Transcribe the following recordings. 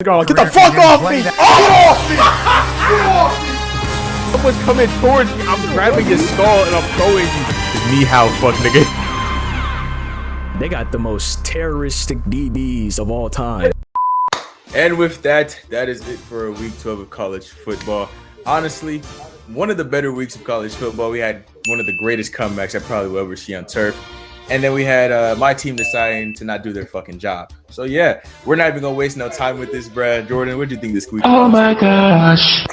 going on? Get the fuck off me! Get off me! Get off me! Someone's coming towards me. I'm grabbing his skull and I'm throwing you. It's me, how fuck nigga. They got the most terroristic DBs of all time. And with that, that is it for week 12 of college football. Honestly, one of the better weeks of college football. We had one of the greatest comebacks I probably will ever see on turf. And then we had my team deciding to not do their fucking job. So yeah, we're not even gonna waste no time with this, Brad. Jordan, what do you think this week? Oh my gosh.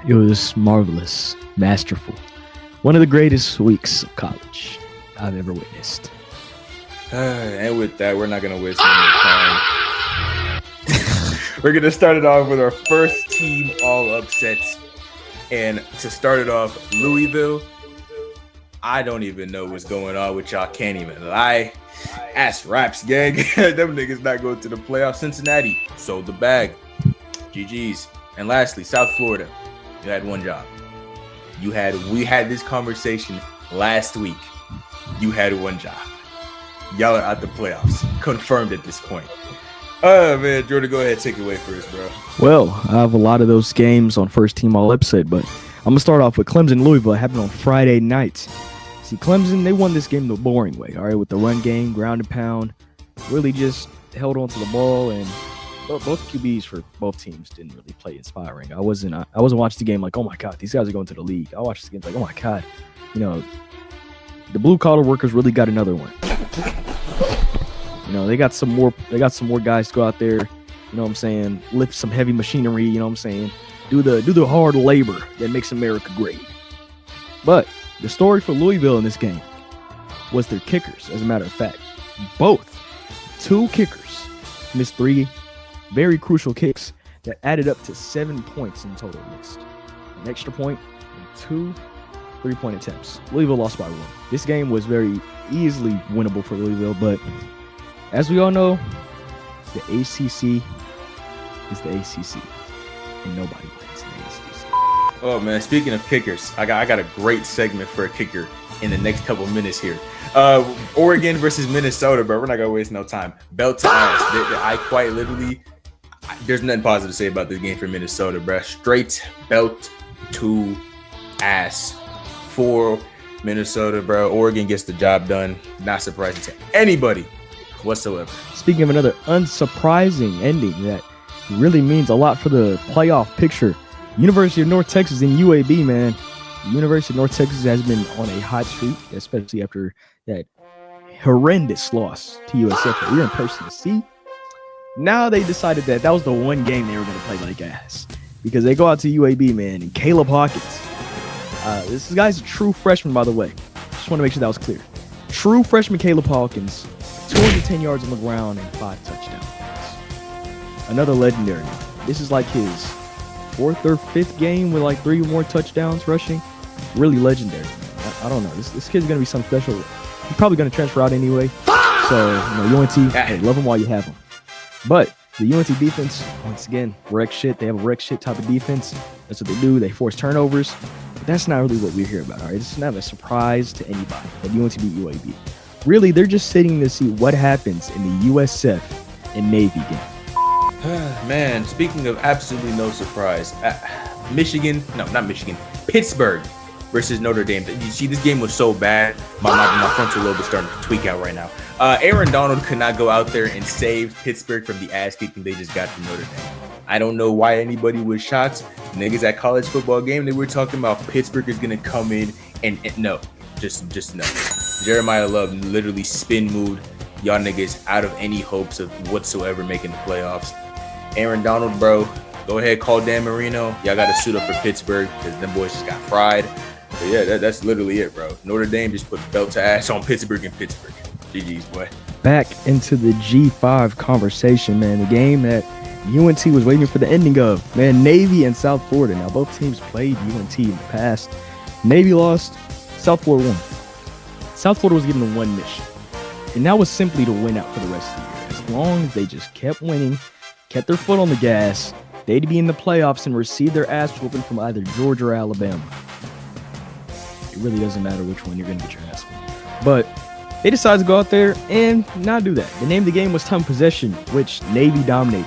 It was marvelous, masterful. One of the greatest weeks of college I've ever witnessed. And with that, we're not gonna waste any more time. We're gonna start it off with our first team all upsets. And to start it off, Louisville. I don't even know what's going on with y'all. Can't even lie. Ass raps, gang. Them niggas not going to the playoffs. Cincinnati sold the bag. GG's. And lastly, South Florida. You had one job. We had this conversation last week. You had one job. Y'all are out the playoffs. Confirmed at this point. Man, Jordan, go ahead, take it away first, bro. Well, I have a lot of those games on first team all upset, but I'm going to start off with Clemson Louisville. It happened on Friday night. See, Clemson, they won this game the boring way, all right, with the run game, ground and pound. Really just held on to the ball, and both QBs for both teams didn't really play inspiring. I wasn't watching the game like, oh my God, these guys are going to the league. I watched the game like, oh my God, you know, the blue collar workers really got another one. You know, they got some more guys to go out there, you know what I'm saying, lift some heavy machinery, you know what I'm saying, do the hard labor that makes America great. But the story for Louisville in this game was their kickers, as a matter of fact. Two kickers missed 3 very crucial kicks that added up to 7 points in total missed. An extra point and 2 3-point attempts. Louisville lost by 1. This game was very easily winnable for Louisville, but as we all know, the ACC is the ACC, and nobody wins in the ACC. Oh man, speaking of kickers, I got a great segment for a kicker in the next couple minutes here. Oregon versus Minnesota, bro. We're not gonna waste no time. Belt to ass. I quite literally, there's nothing positive to say about this game for Minnesota, bro. Straight belt to ass for Minnesota, bro. Oregon gets the job done. Not surprising to anybody whatsoever. Speaking of another unsurprising ending that really means a lot for the playoff picture, University of North Texas and UAB, man. The University of North Texas has been on a hot streak, especially after that horrendous loss to USF. We were in person to see. Now they decided that was the one game they were going to play like ass, because they go out to UAB, man, and Caleb Hawkins. This guy's a true freshman, by the way. Just want to make sure that was clear. True freshman Caleb Hawkins, 210 yards on the ground and 5 touchdowns. Another legendary. This is like his 4th or 5th game with like 3 more touchdowns rushing. Really legendary. I don't know. This kid's going to be something special. He's probably going to transfer out anyway. So, you know, UNT, hey, love him while you have him. But the UNT defense, once again, wreck shit. They have a wreck shit type of defense. That's what they do. They force turnovers. But that's not really what we're here about, all right? This is not a surprise to anybody that UNT beat UAB. Really, they're just sitting to see what happens in the USF and Navy game. Man, speaking of absolutely no surprise, Pittsburgh versus Notre Dame. You see, this game was so bad, my frontal lobe is starting to tweak out right now. Aaron Donald could not go out there and save Pittsburgh from the ass kicking they just got from Notre Dame. I don't know why anybody was shocked. Niggas at college football game, they were talking about Pittsburgh is going to come in and no, just no. Jeremiah Love literally spin moved y'all niggas out of any hopes of whatsoever making the playoffs. Aaron Donald, bro, go ahead, call Dan Marino. Y'all got to suit up for Pittsburgh because them boys just got fried. But yeah, that's literally it, bro. Notre Dame just put belt to ass on Pittsburgh and Pittsburgh. GG's, boy. Back into the G5 conversation, man. The game that UNT was waiting for the ending of. Man, Navy and South Florida. Now, both teams played UNT in the past. Navy lost. South Florida won. South Florida was given one mission, and that was simply to win out for the rest of the year. As long as they just kept winning, kept their foot on the gas, they'd be in the playoffs and receive their ass whooping from either Georgia or Alabama. It really doesn't matter which one you're going to get your ass whooped. But they decided to go out there and not do that. The name of the game was time possession, which Navy dominated.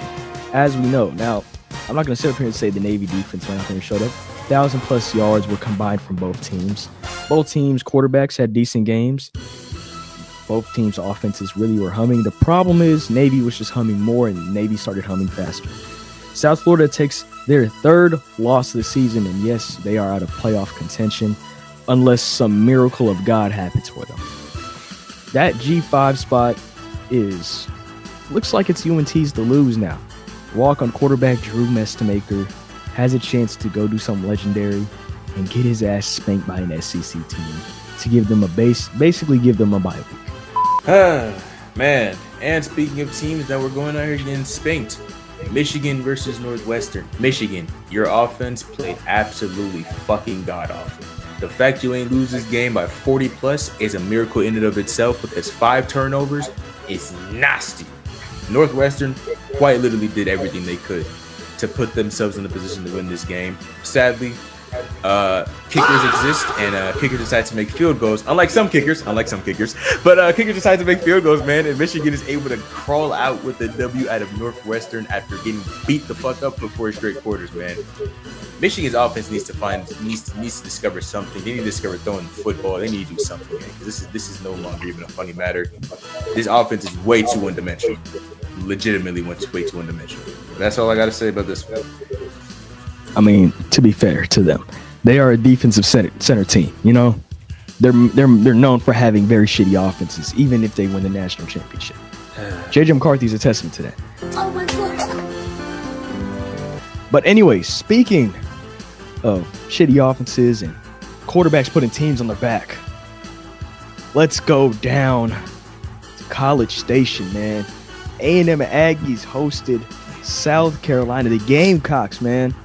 as we know. Now, I'm not going to sit up here and say the Navy defense went out there and showed up. 1,000+ yards were combined from both teams. Both teams' quarterbacks had decent games. Both teams' offenses really were humming. The problem is Navy was just humming more, and Navy started humming faster. South Florida takes their 3rd loss of the season, and yes, they are out of playoff contention unless some miracle of God happens for them. That G5 spot looks like it's UNT's to lose now. Walk-on quarterback Drew Mestamaker has a chance to go do something legendary and get his ass spanked by an SEC team to give them basically give them a bye week. Man, and speaking of teams that were going out here getting spanked, Michigan versus Northwestern. Michigan, your offense played absolutely fucking god-awful. The fact you ain't lose this game by 40+ is a miracle in and of itself, because 5 turnovers is nasty. Northwestern quite literally did everything they could to put themselves in the position to win this game. Sadly, kickers exist, and kickers decide to make field goals. Unlike some kickers, but kickers decide to make field goals, man. And Michigan is able to crawl out with the W out of Northwestern after getting beat the fuck up for 4 straight quarters, man. Michigan's offense needs to discover something. They need to discover throwing the football. They need to do something, man. Because this is no longer even a funny matter. This offense is way too one-dimensional. Legitimately way too one-dimensional. That's all I got to say about this one. I mean, to be fair to them, they are a defensive center team. You know, they're known for having very shitty offenses, even if they win the national championship. JJ McCarthy's a testament to that. Oh my God. But anyway, speaking of shitty offenses and quarterbacks putting teams on their back, let's go down to College Station, man. A&M Aggies hosted South Carolina, the Gamecocks, man.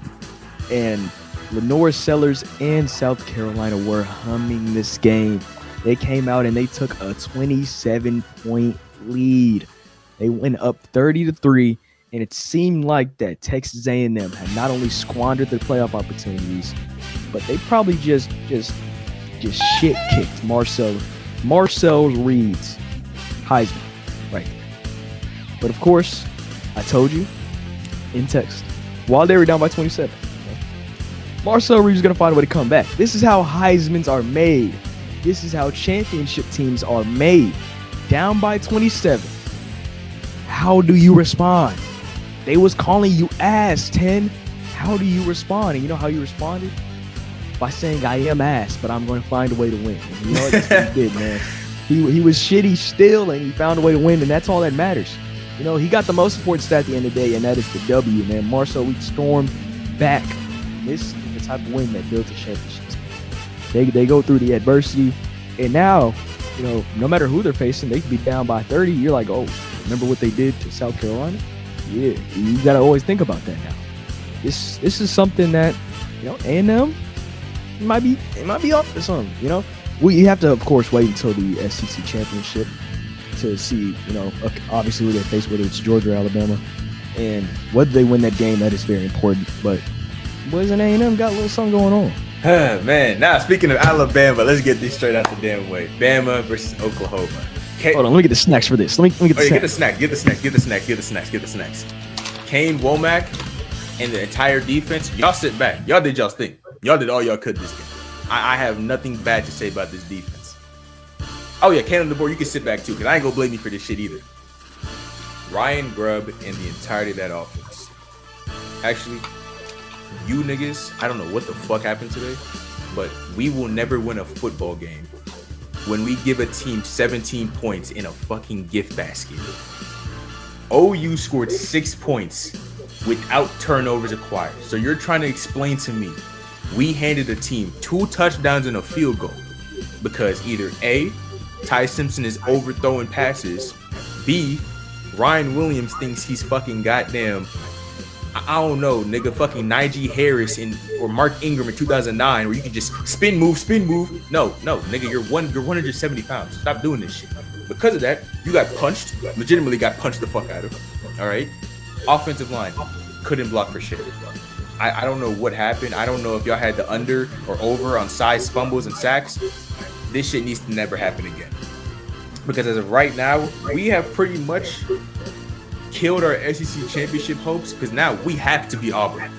And Lenore Sellers and South Carolina were humming this game. They came out and they took a 27-point lead. They went up 30-3, and it seemed like that Texas A&M had not only squandered their playoff opportunities, but they probably just shit kicked Marcel Reed's Heisman right there. But of course, I told you in text while they were down by 27. Marcel Reeves is going to find a way to come back. This is how Heismans are made. This is how championship teams are made. Down by 27. How do you respond? They was calling you ass, 10. How do you respond? And you know how you responded? By saying, I am ass, but I'm going to find a way to win. And you know what? That's what he did, man. He was shitty still, and he found a way to win, and that's all that matters. You know, he got the most important stat at the end of the day, and that is the W, man. Marcel Reeves stormed back. This is the type of win that builds a championship team. They go through the adversity, and now, you know, no matter who they're facing, they could be down by 30. You're like, oh, remember what they did to South Carolina? Yeah, you got to always think about that now. This is something that, you know, A&M might be up to something, you know. You have to, of course, wait until the SEC championship to see, you know, obviously who they face, whether it's Georgia or Alabama, and whether they win that game. That is very important. But boys in A&M got a little something going on. Man, now speaking of Alabama, let's get this straight out the damn way. Bama versus Oklahoma. Hold on, let me get the snacks for this. Let me get the snacks. Get the snacks. Kane Womack and the entire defense, y'all sit back. Y'all did y'all's thing. Y'all did all y'all could this game. I have nothing bad to say about this defense. Oh yeah, Kane on the board, you can sit back too, because I ain't gonna blame you for this shit either. Ryan Grubb and the entirety of that offense. Actually, you niggas, I don't know what the fuck happened today, but we will never win a football game when we give a team 17 points in a fucking gift basket. OU scored 6 points without turnovers acquired. So you're trying to explain to me we handed a team 2 touchdowns and a field goal because either A, Ty Simpson is overthrowing passes, B, Ryan Williams thinks he's fucking goddamn, I don't know, nigga, fucking Najee Harris or Mark Ingram in 2009, where you can just spin move. No, nigga, you're 170 pounds. Stop doing this shit. Because of that, you got punched, legitimately got punched the fuck out of. All right? Offensive line couldn't block for shit. I don't know what happened. I don't know if y'all had the under or over on size fumbles and sacks. This shit needs to never happen again. Because as of right now, we have pretty much killed our SEC championship hopes because now we have to beat Auburn.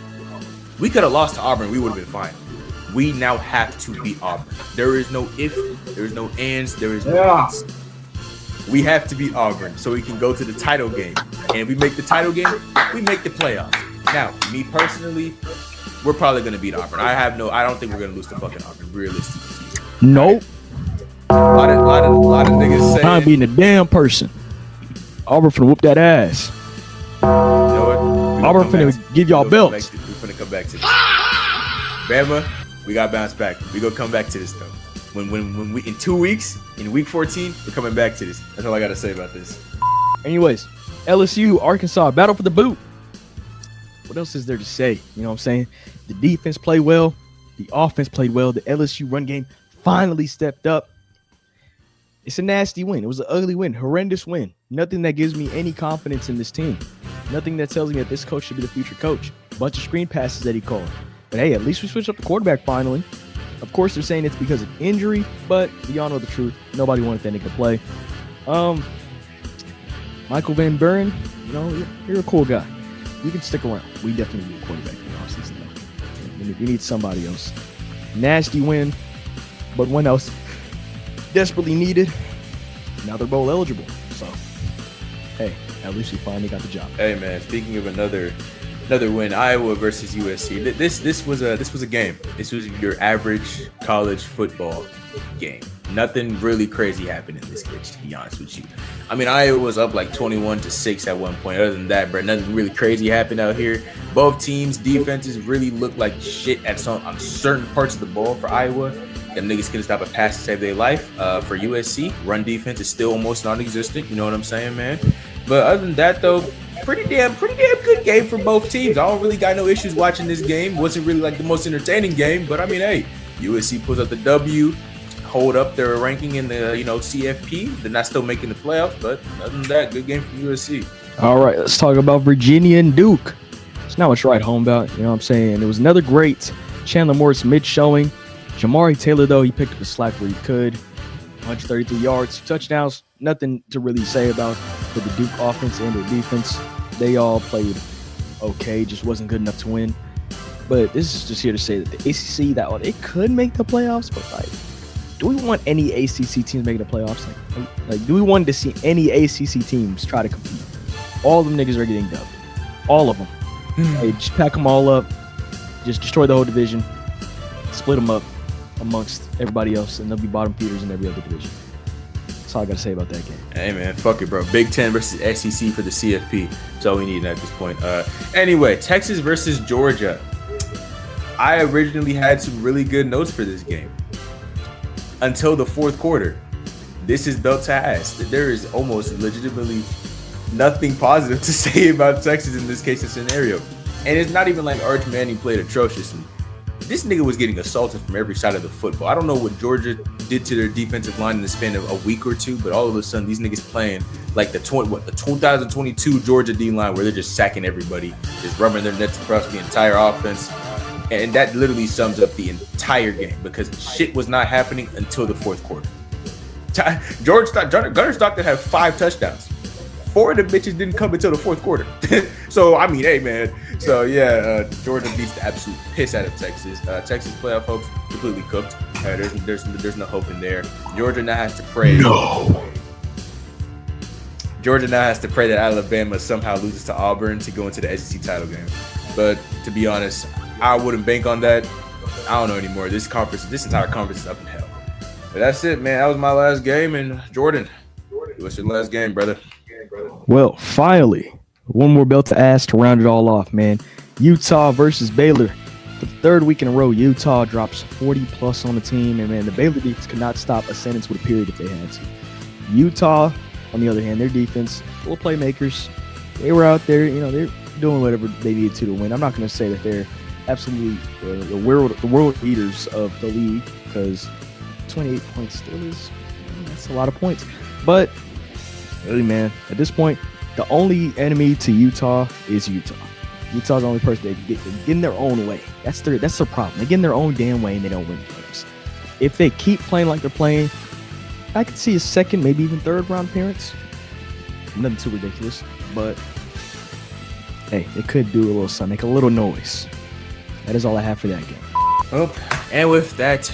We could have lost to Auburn. We would have been fine. We now have to beat Auburn. There is no if, there is no ands, there is no ands. We have to beat Auburn so we can go to the title game. And if we make the title game, we make the playoffs. Now, me personally, we're probably going to beat Auburn. I don't think we're going to lose to fucking Auburn, realistically. Nope. A lot of niggas saying. I'm being a damn person. Auburn finna whoop that ass. You know what? Auburn finna give y'all belts. We're finna come back to this. Bama, we got to bounce back. We gonna come back to this, though. When we, in 2 weeks, in week 14, we're coming back to this. That's all I got to say about this. Anyways, LSU, Arkansas, battle for the boot. What else is there to say? You know what I'm saying? The defense played well. The offense played well. The LSU run game finally stepped up. It's a nasty win. It was an ugly win, horrendous win. Nothing that gives me any confidence in this team. Nothing that tells me that this coach should be the future coach. A bunch of screen passes that he called. But hey, at least we switched up the quarterback finally. Of course, they're saying it's because of injury, but we all know the truth. Nobody wanted that nigga to play. Michael Van Buren, you know, you're a cool guy. You can stick around. We definitely need a quarterback in the offseason, though. We need somebody else. Nasty win, but one else desperately needed. Now they're bowl eligible. So, hey, at least we finally got the job. Hey, man, speaking of another win, Iowa versus USC. This was a game. This was your average college football game. Nothing really crazy happened in this game, to be honest with you. I mean, Iowa was up like 21-6 at one point. Other than that, bro, nothing really crazy happened out here. Both teams' defenses really looked like shit on certain parts of the ball for Iowa. Them niggas couldn't stop a pass to save their life. For USC, run defense is still almost non-existent. You know what I'm saying, man? But other than that, though, pretty damn good game for both teams. I don't really got no issues watching this game. Wasn't really like the most entertaining game, but I mean, hey, USC pulls up the W, hold up their ranking in the CFP. They're not still making the playoffs, but other than that, good game from USC. All right, let's talk about Virginia and Duke. It's not much to write home about, you know what I'm saying? It was another great Chandler Morris mid showing. Jamari Taylor, though, he picked up the slack where he could. 133 yards, touchdowns. Nothing to really say about for the Duke offense and their defense. They all played okay, just wasn't good enough to win. But this is just here to say that the ACC, that it could make the playoffs, but like, do we want any ACC teams making the playoffs? Like, do we want to see any ACC teams try to compete? All of them niggas are getting dubbed. All of them. Hey, just pack them all up. Just destroy the whole division. Split them up amongst everybody else, and they'll be bottom feeders in every other division. That's all I got to say about that game. Hey, man, fuck it, bro. Big Ten versus SEC for the CFP. That's all we need at this point. Anyway, Texas versus Georgia. I originally had some really good notes for this game until the fourth quarter. This is belt to ass. There is almost legitimately nothing positive to say about Texas in this case of scenario. And it's not even like Arch Manning played atrociously. This nigga was getting assaulted from every side of the football. I don't know what Georgia did to their defensive line in the span of a week or two, but all of a sudden these niggas playing like the 2022 Georgia D-line where they're just sacking everybody, just rubbing their nets across the entire offense. And that literally sums up the entire game because shit was not happening until the fourth quarter. Gunnar Stockton had 5 touchdowns. 4 of the bitches didn't come until the fourth quarter. So, I mean, hey, man. So, yeah, Georgia beats the absolute piss out of Texas. Texas playoff hopes completely cooked. There's no hope in there. Georgia now has to pray. Georgia now has to pray that Alabama somehow loses to Auburn to go into the SEC title game. But to be honest, I wouldn't bank on that. I don't know anymore. This entire conference is up in hell. But that's it, man. That was my last game. And Jordan, what's your last game, brother? Well, finally, one more belt to ass to round it all off, man. Utah versus Baylor. For the third week in a row, Utah drops 40-plus on the team. And, man, the Baylor defense could not stop a sentence with a period if they had to. Utah, on the other hand, their defense, full of playmakers. They were out there, you know, they're doing whatever they needed to win. I'm not going to say that they're absolutely the world leaders of the league because 28 points still is, that's a lot of points. But really, man, at this point, the only enemy to Utah is Utah. Utah's the only person that get in their own way. That's their problem. They get in their own damn way and they don't win games. If they keep playing like they're playing, I could see a second, maybe even third round appearance. Nothing too ridiculous. but hey, it could do a little something, make a little noise. That is all I have for that game. Oh, and with that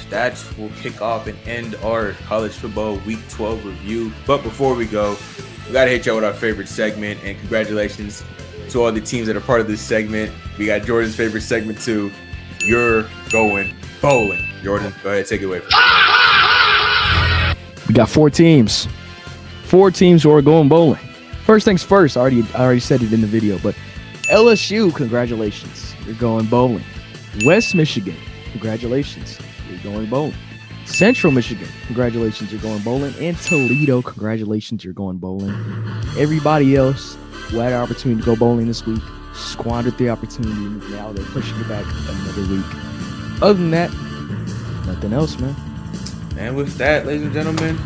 will kick off and end our college football week 12 review. But before we go, we gotta hit y'all with our favorite segment, and congratulations to all the teams that are part of this segment. We got Jordan's favorite segment too. You're going bowling. Jordan, go ahead, take it away. We got 4 teams. 4 teams who are going bowling. First things first, I already said it in the video, but LSU, congratulations, you're going bowling. West Michigan, congratulations, you're going bowling. Central Michigan, congratulations, you're going bowling. And Toledo, congratulations, you're going bowling. Everybody else who had an opportunity to go bowling this week squandered the opportunity. Now they're pushing it back another week. Other than that, nothing else, man. And with that, ladies and gentlemen,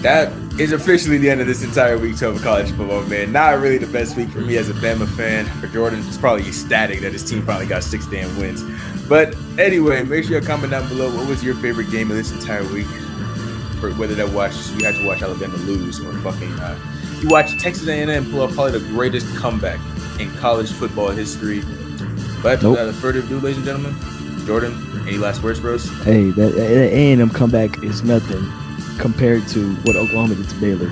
that is officially the end of this entire week 12 of college football, man. Not really the best week for me as a Bama fan. For Jordan, it's probably ecstatic that his team finally got 6 damn wins. But anyway, make sure you comment down below what was your favorite game of this entire week. For whether you had to watch Alabama lose or fucking you watch Texas A&M pull up probably the greatest comeback in college football history. But without further ado, ladies and gentlemen, Jordan, any last words, bros? Hey, that A&M comeback is nothing compared to what Oklahoma did to Baylor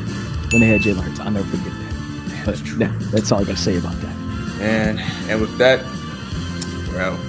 when they had Jalen Hurts. I'll never forget that. But that's all I got to say about that. And with that, we're out.